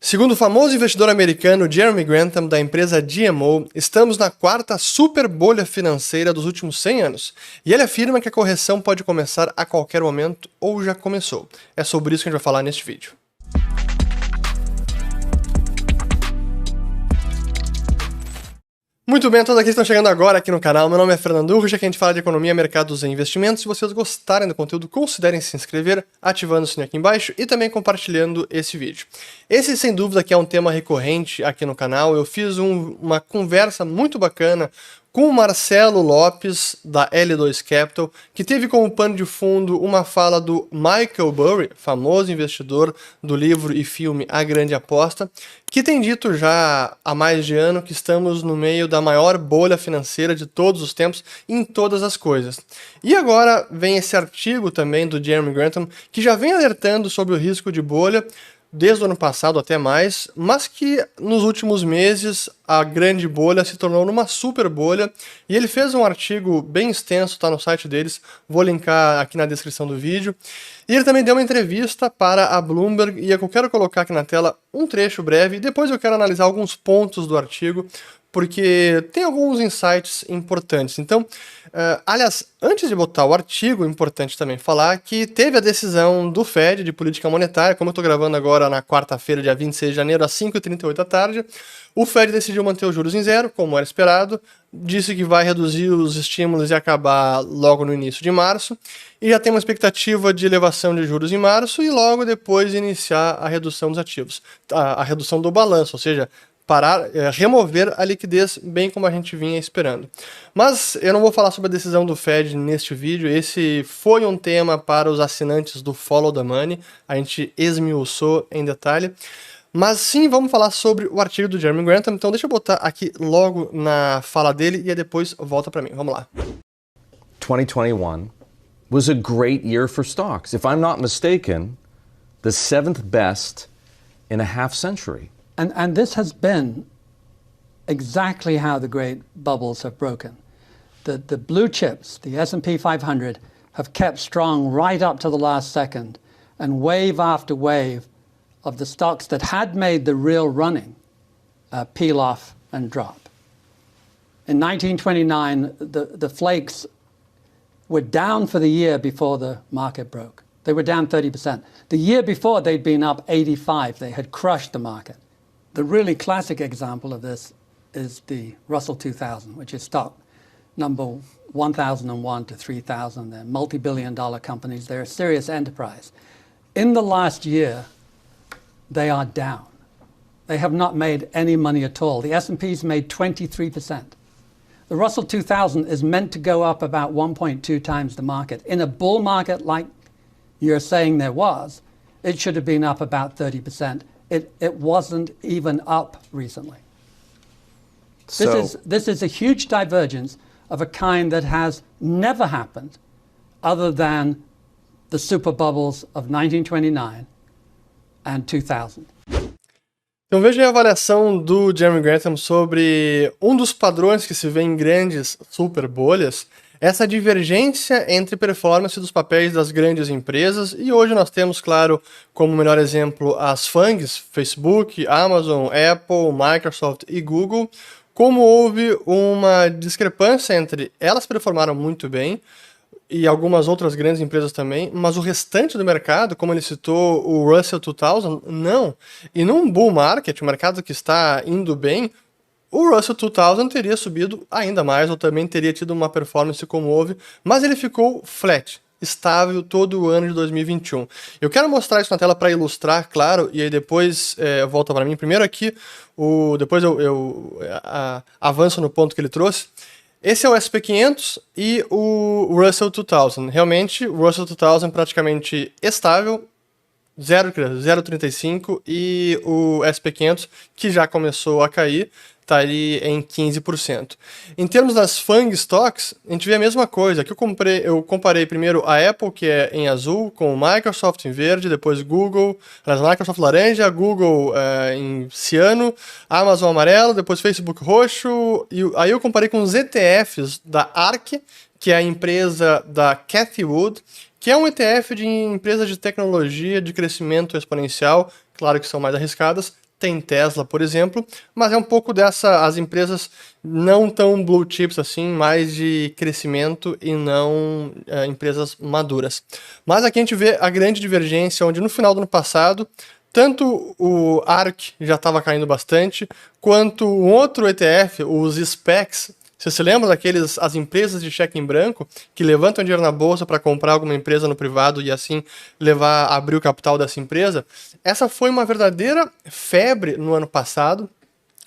Segundo o famoso investidor americano Jeremy Grantham, da empresa GMO, estamos na quarta super bolha financeira dos últimos 100 anos, e ele afirma que a correção pode começar a qualquer momento ou já começou. É sobre isso que a gente vai falar neste vídeo. Muito bem, todos aqui estão chegando agora aqui no canal. Meu nome é Fernando Urrich, aqui a gente fala de economia, mercados e investimentos. Se vocês gostarem do conteúdo, considerem se inscrever, ativando o sininho aqui embaixo e também compartilhando esse vídeo. Esse, sem dúvida, aqui é um tema recorrente aqui no canal. Eu fiz uma conversa muito bacana com o Marcelo Lopes, da L2 Capital, que teve como pano de fundo uma fala do Michael Burry, famoso investidor do livro e filme A Grande Aposta, que tem dito já há mais de ano que estamos no meio da maior bolha financeira de todos os tempos em todas as coisas. E agora vem esse artigo também do Jeremy Grantham, que já vem alertando sobre o risco de bolha, desde o ano passado até mais, mas que nos últimos meses a grande bolha se tornou numa super bolha, e ele fez um artigo bem extenso, está no site deles, vou linkar aqui na descrição do vídeo, e ele também deu uma entrevista para a Bloomberg, e eu quero colocar aqui na tela um trecho breve, e depois eu quero analisar alguns pontos do artigo, porque tem alguns insights importantes. Então, aliás, antes de botar o artigo, é importante também falar que teve a decisão do Fed de política monetária, como eu estou gravando agora na quarta-feira, dia 26 de janeiro, às 5h38 da tarde, o Fed decidiu manter os juros em zero, como era esperado, disse que vai reduzir os estímulos e acabar logo no início de março, e já tem uma expectativa de elevação de juros em março e logo depois iniciar a redução dos ativos, a redução do balanço, ou seja, remover a liquidez, bem como a gente vinha esperando. Mas eu não vou falar sobre a decisão do Fed neste vídeo, esse foi um tema para os assinantes do Follow the Money, a gente esmiuçou em detalhe. Mas sim, vamos falar sobre o artigo do Jeremy Grantham, então deixa eu botar aqui logo na fala dele e aí depois volta para mim, vamos lá. 2021 was a great year for stocks. If I'm not mistaken, the 7th best in a half century. And this has been exactly how the great bubbles have broken. The blue chips, the S&P 500, have kept strong right up to the last second, and wave after wave of the stocks that had made the real running peel off and drop. In 1929, the flakes were down for the year before the market broke. They were down 30%. The year before, they'd been up 85%. They had crushed the market. The really classic example of this is the Russell 2000, which is stock number 1001 to 3000. They're multi-billion-dollar companies. They're a serious enterprise. In the last year, they are down. They have not made any money at all. The S&P's made 23%. The Russell 2000 is meant to go up about 1.2 times the market. In a bull market like you're saying there was, it should have been up about 30%. It wasn't even up recently. This is a huge divergence of a kind that has never happened other than the super bubbles of 1929 and 2000. Então veja a avaliação do Jeremy Grantham sobre um dos padrões que se vê em grandes super bolhas, essa divergência entre performance dos papéis das grandes empresas, e hoje nós temos, claro, como melhor exemplo as FANGs, Facebook, Amazon, Apple, Microsoft e Google, como houve uma discrepância entre elas performaram muito bem, e algumas outras grandes empresas também, mas o restante do mercado, como ele citou o Russell 2000, não. E num bull market, o mercado que está indo bem, o Russell 2000 teria subido ainda mais, ou também teria tido uma performance como houve, mas ele ficou flat, estável todo o ano de 2021. Eu quero mostrar isso na tela para ilustrar, claro, e aí depois volta para mim. Primeiro aqui, depois eu avanço no ponto que ele trouxe. Esse é o SP500 e o Russell 2000. Realmente, o Russell 2000 praticamente estável, 0,35, e o SP500, que já começou a cair, está ali em 15%. Em termos das FANG Stocks, a gente vê a mesma coisa. Aqui eu comparei primeiro a Apple, que é em azul, com o Microsoft em verde, depois Google, aliás, Microsoft laranja, Google em ciano, Amazon amarelo, depois Facebook roxo, e aí eu comparei com os ETFs da ARK, que é a empresa da Cathie Wood, que é um ETF de empresas de tecnologia de crescimento exponencial, claro que são mais arriscadas, tem Tesla, por exemplo, mas é um pouco as empresas não tão blue chips assim, mais de crescimento e não empresas maduras. Mas aqui a gente vê a grande divergência, onde no final do ano passado, tanto o ARK já estava caindo bastante, quanto um outro ETF, os SPACs. Você se lembra as empresas de cheque em branco que levantam dinheiro na bolsa para comprar alguma empresa no privado e assim abrir o capital dessa empresa? Essa foi uma verdadeira febre no ano passado.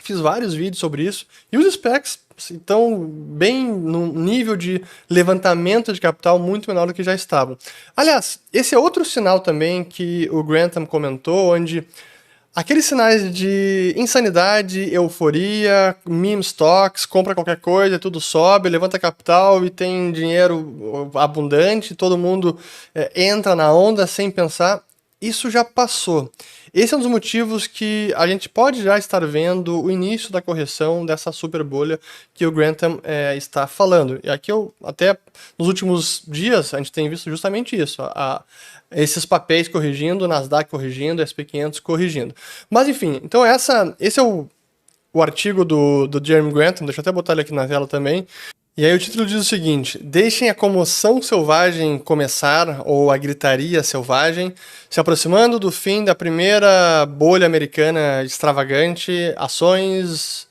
Fiz vários vídeos sobre isso. E os SPACs estão bem num nível de levantamento de capital muito menor do que já estavam. Aliás, esse é outro sinal também que o Grantham comentou, onde aqueles sinais de insanidade, euforia, meme stocks, compra qualquer coisa, tudo sobe, levanta capital e tem dinheiro abundante, todo mundo entra na onda sem pensar, isso já passou. Esse é um dos motivos que a gente pode já estar vendo o início da correção dessa super bolha que o Grantham está falando. E aqui até nos últimos dias, a gente tem visto justamente isso, esses papéis corrigindo, Nasdaq corrigindo, SP500 corrigindo. Mas enfim, então esse é o artigo do Jeremy Grantham, deixa eu até botar ele aqui na tela também. E aí o título diz o seguinte: deixem a comoção selvagem começar, ou a gritaria selvagem, se aproximando do fim da primeira bolha americana extravagante, ações,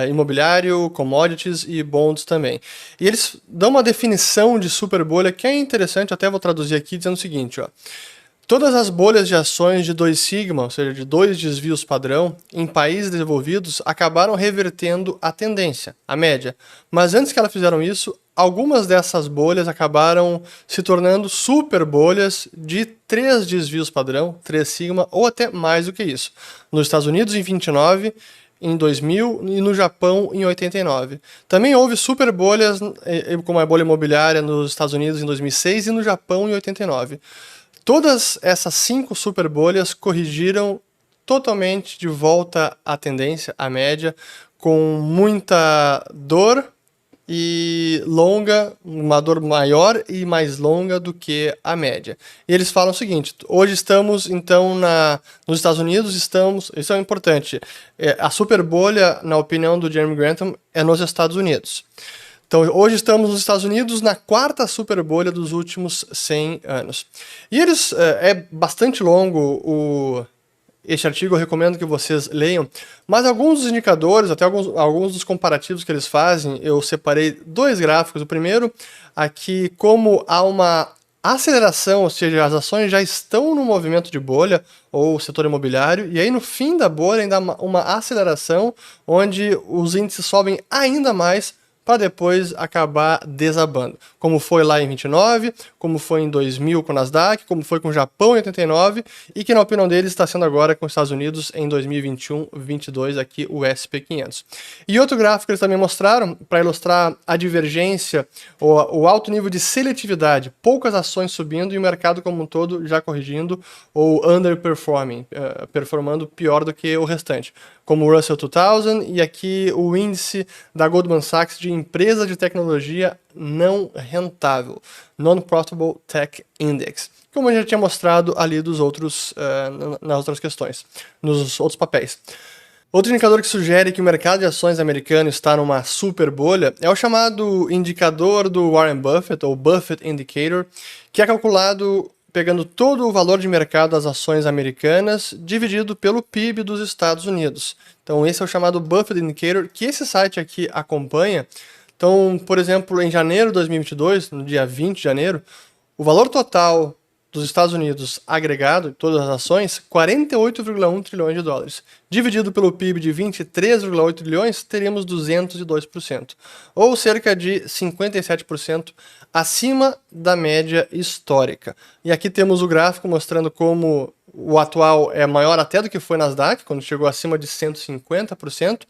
imobiliário, commodities e bonds também. E eles dão uma definição de super bolha que é interessante, até vou traduzir aqui dizendo o seguinte, ó. Todas as bolhas de ações de 2 sigma, ou seja, de 2 desvios padrão, em países desenvolvidos, acabaram revertendo a tendência, a média. Mas antes que elas fizeram isso, algumas dessas bolhas acabaram se tornando super bolhas de 3 desvios padrão, 3 sigma, ou até mais do que isso. Nos Estados Unidos, em 29, em 2000 e no Japão em 89. Também houve super bolhas, como a bolha imobiliária nos Estados Unidos em 2006 e no Japão em 89. Todas essas 5 super bolhas corrigiram totalmente de volta à tendência, à média, com muita dor e longa, uma dor maior e mais longa do que a média. E eles falam o seguinte: hoje estamos então nos Estados Unidos, isso é importante, a super bolha, na opinião do Jeremy Grantham, é nos Estados Unidos. Então, hoje estamos nos Estados Unidos na 4ª super bolha dos últimos 100 anos. E é bastante longo este artigo, eu recomendo que vocês leiam, mas alguns dos indicadores, até alguns dos comparativos que eles fazem, eu separei 2 gráficos. O primeiro, aqui, como há uma aceleração, ou seja, as ações já estão no movimento de bolha, ou setor imobiliário, e aí no fim da bolha ainda há uma aceleração, onde os índices sobem ainda mais, para depois acabar desabando. Como foi lá em 29, como foi em 2000 com o Nasdaq, como foi com o Japão em 89, e que na opinião deles está sendo agora com os Estados Unidos em 2021-22, aqui o SP500. E outro gráfico que eles também mostraram, para ilustrar a divergência, o alto nível de seletividade, poucas ações subindo e o mercado como um todo já corrigindo, ou underperforming, performando pior do que o restante, como o Russell 2000 e aqui o índice da Goldman Sachs de empresa de tecnologia não rentável, Non-Profitable Tech Index, como eu já tinha mostrado ali nas outras questões, nos outros papéis. Outro indicador que sugere que o mercado de ações americano está numa super bolha é o chamado indicador do Warren Buffett, ou Buffett Indicator, que é calculado pegando todo o valor de mercado das ações americanas dividido pelo PIB dos Estados Unidos. Então esse é o chamado Buffett Indicator, que esse site aqui acompanha. Então, por exemplo, em janeiro de 2022, no dia 20 de janeiro, o valor total dos Estados Unidos agregado, todas as ações, 48,1 trilhões de dólares. Dividido pelo PIB de 23,8 trilhões, teríamos 202%, ou cerca de 57% acima da média histórica. E aqui temos o gráfico mostrando como o atual é maior até do que foi Nasdaq, quando chegou acima de 150%,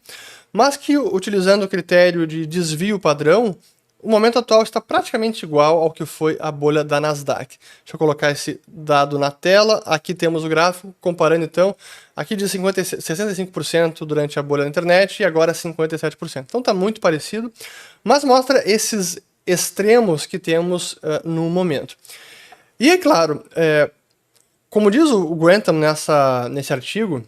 mas que, utilizando o critério de desvio padrão, o momento atual está praticamente igual ao que foi a bolha da Nasdaq. Deixa eu colocar esse dado na tela. Aqui temos o gráfico, comparando então, aqui de 65% durante a bolha da internet e agora 57%. Então está muito parecido, mas mostra esses extremos que temos no momento. E é claro, como diz o Grantham nesse artigo,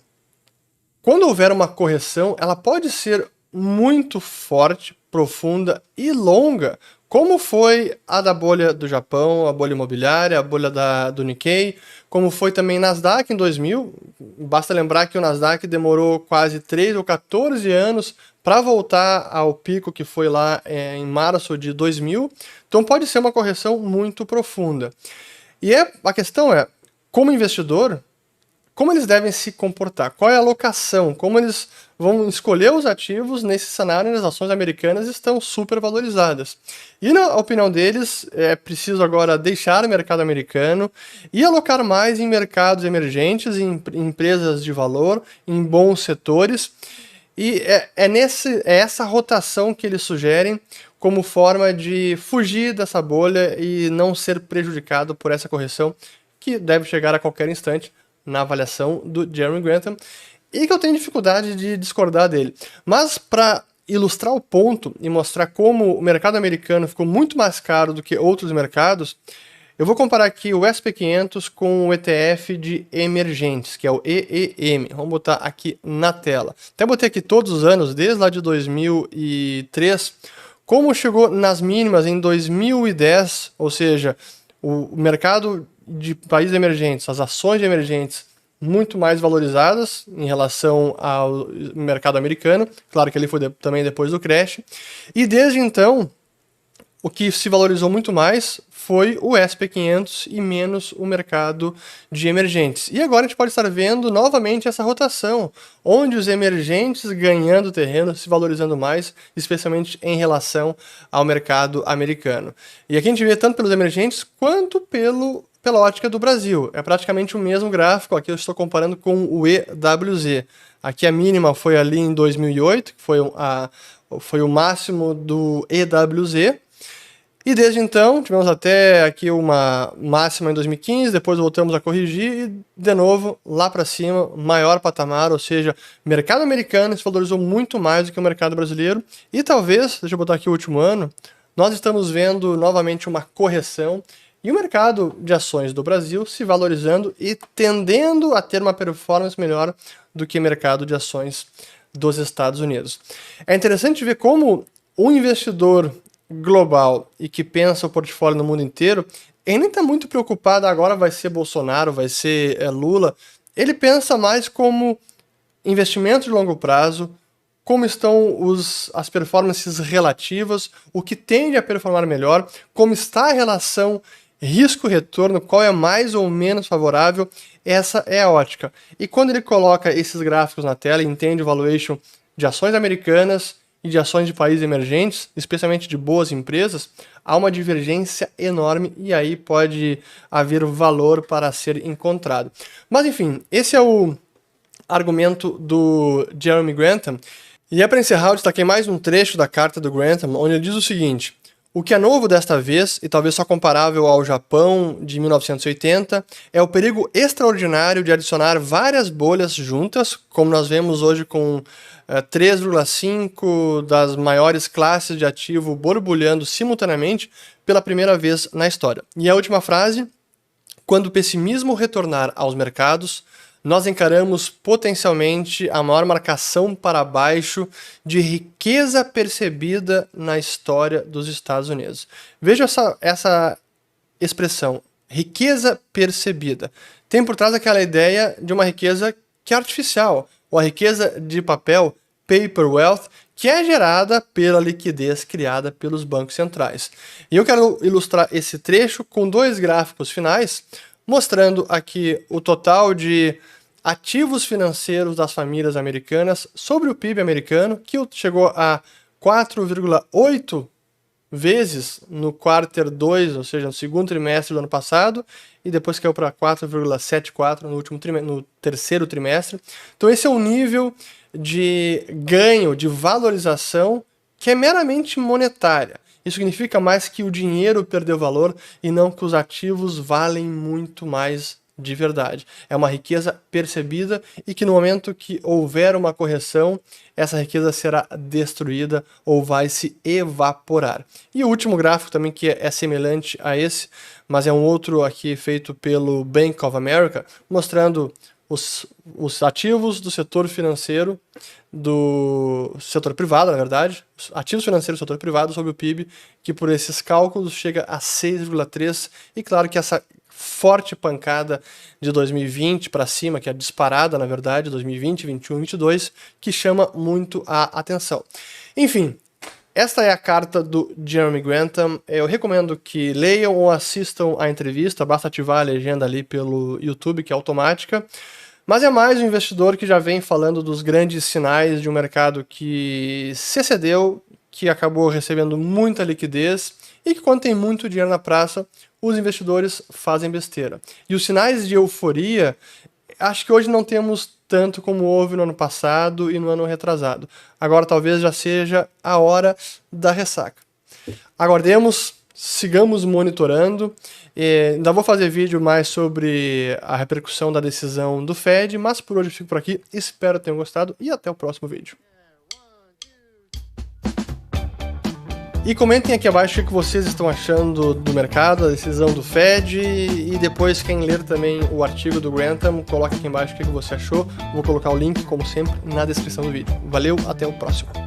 quando houver uma correção, ela pode ser muito forte, profunda e longa, como foi a da bolha do Japão, a bolha imobiliária, a bolha do Nikkei, como foi também Nasdaq em 2000. Basta lembrar que o Nasdaq demorou quase 13 ou 14 anos para voltar ao pico que foi lá em março de 2000. Então pode ser uma correção muito profunda. E a questão é, como investidor, como eles devem se comportar? Qual é a alocação? Como eles vão escolher os ativos nesse cenário onde as ações americanas estão super valorizadas? E na opinião deles, é preciso agora deixar o mercado americano e alocar mais em mercados emergentes, em empresas de valor, em bons setores. E é essa rotação que eles sugerem como forma de fugir dessa bolha e não ser prejudicado por essa correção que deve chegar a qualquer instante, na avaliação do Jeremy Grantham, e que eu tenho dificuldade de discordar dele. Mas para ilustrar o ponto e mostrar como o mercado americano ficou muito mais caro do que outros mercados, eu vou comparar aqui o S&P 500 com o ETF de emergentes, que é o EEM. Vamos botar aqui na tela. Até botei aqui todos os anos, desde lá de 2003, como chegou nas mínimas em 2010, ou seja, o mercado de países emergentes, as ações de emergentes muito mais valorizadas em relação ao mercado americano, claro que ele foi também depois do crash, e desde então o que se valorizou muito mais foi o S&P 500 e menos o mercado de emergentes. E agora a gente pode estar vendo novamente essa rotação, onde os emergentes ganhando terreno, se valorizando mais, especialmente em relação ao mercado americano. E aqui a gente vê tanto pelos emergentes quanto pela ótica do Brasil. É praticamente o mesmo gráfico, aqui eu estou comparando com o EWZ. Aqui a mínima foi ali em 2008, que foi o máximo do EWZ. E desde então, tivemos até aqui uma máxima em 2015, depois voltamos a corrigir e, de novo, lá para cima, maior patamar, ou seja, o mercado americano se valorizou muito mais do que o mercado brasileiro. E talvez, deixa eu botar aqui o último ano, nós estamos vendo novamente uma correção e o mercado de ações do Brasil se valorizando e tendendo a ter uma performance melhor do que o mercado de ações dos Estados Unidos. É interessante ver como o investidor global e que pensa o portfólio no mundo inteiro, ele nem está muito preocupado agora vai ser Bolsonaro, vai ser Lula. Ele pensa mais como investimento de longo prazo, como estão as performances relativas, o que tende a performar melhor, como está a relação risco-retorno, qual é mais ou menos favorável, essa é a ótica. E quando ele coloca esses gráficos na tela e entende o valuation de ações americanas e de ações de países emergentes, especialmente de boas empresas, há uma divergência enorme e aí pode haver valor para ser encontrado. Mas enfim, esse é o argumento do Jeremy Grantham. E para encerrar, eu destaquei mais um trecho da carta do Grantham, onde ele diz o seguinte: o que é novo desta vez, e talvez só comparável ao Japão de 1980, é o perigo extraordinário de adicionar várias bolhas juntas, como nós vemos hoje com 3,5 das maiores classes de ativo borbulhando simultaneamente pela primeira vez na história. E a última frase: quando o pessimismo retornar aos mercados, nós encaramos potencialmente a maior marcação para baixo de riqueza percebida na história dos Estados Unidos. Veja essa expressão, riqueza percebida. Tem por trás aquela ideia de uma riqueza que é artificial, ou a riqueza de papel, paper wealth, que é gerada pela liquidez criada pelos bancos centrais. E eu quero ilustrar esse trecho com dois gráficos finais, mostrando aqui o total de ativos financeiros das famílias americanas sobre o PIB americano, que chegou a 4,8 vezes no quarter 2, ou seja, no segundo trimestre do ano passado, e depois caiu para 4,74 no terceiro trimestre. Então esse é o nível de ganho, de valorização, que é meramente monetária. Isso significa mais que o dinheiro perdeu valor e não que os ativos valem muito mais de verdade. É uma riqueza percebida e que no momento que houver uma correção, essa riqueza será destruída ou vai se evaporar. E o último gráfico também, que é semelhante a esse, mas é um outro aqui feito pelo Bank of America, mostrando os ativos do setor financeiro, do setor privado, na verdade, os ativos financeiros do setor privado sobre o PIB, que por esses cálculos chega a 6,3%, e claro que essa forte pancada de 2020 para cima, que é disparada, na verdade, 2020, 21, 22, que chama muito a atenção. Enfim, esta é a carta do Jeremy Grantham. Eu recomendo que leiam ou assistam a entrevista, basta ativar a legenda ali pelo YouTube, que é automática. Mas é mais um investidor que já vem falando dos grandes sinais de um mercado que se excedeu, que acabou recebendo muita liquidez e que quando tem muito dinheiro na praça, os investidores fazem besteira. E os sinais de euforia, acho que hoje não temos tanto como houve no ano passado e no ano retrasado. Agora talvez já seja a hora da ressaca. Aguardemos, sigamos monitorando. Ainda vou fazer vídeo mais sobre a repercussão da decisão do Fed, mas por hoje eu fico por aqui. Espero que tenham gostado e até o próximo vídeo. E comentem aqui abaixo o que vocês estão achando do mercado, a decisão do Fed, e depois quem ler também o artigo do Grantham, coloque aqui embaixo o que você achou. Vou colocar o link, como sempre, na descrição do vídeo. Valeu, até o próximo.